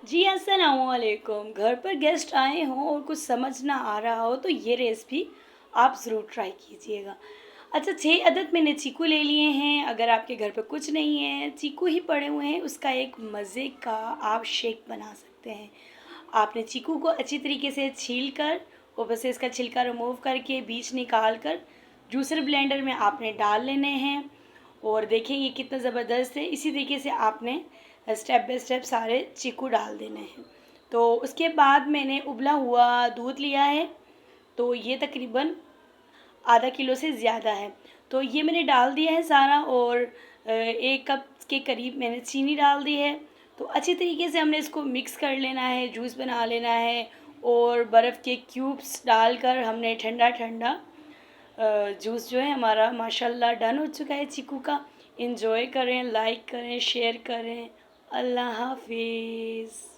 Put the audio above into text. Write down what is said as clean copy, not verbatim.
जी अस्सलामुअलैकुम। घर पर गेस्ट आए हों और कुछ समझ ना आ रहा हो तो ये रेसिपी आप ज़रूर ट्राई कीजिएगा। अच्छा, 6 अदद मैंने चीकू ले लिए हैं। अगर आपके घर पे कुछ नहीं है, चीकू ही पड़े हुए हैं, उसका एक मज़े का आप शेक बना सकते हैं। आपने चीकू को अच्छी तरीके से छील कर ऊपर से इसका छिलका रिमूव करके बीज निकाल कर जूसर ब्लेंडर में आपने डाल लेने हैं। और देखें ये कितना ज़बरदस्त है। इसी तरीके से आपने स्टेप बाय स्टेप सारे चीकू डाल देने हैं। तो उसके बाद मैंने उबला हुआ दूध लिया है, तो ये तकरीबन आधा किलो से ज़्यादा है। तो ये मैंने डाल दिया है सारा। और 1 कप के करीब मैंने चीनी डाल दी है। तो अच्छी तरीके से हमने इसको मिक्स कर लेना है, जूस बना लेना है। और बर्फ़ के क्यूब्स डालकर हमने ठंडा ठंडा जूस जो है हमारा माशाल्लाह डन हो चुका है चीकू का। एंजॉय करें, लाइक करें, शेयर करें। अल्लाह हाफिज़।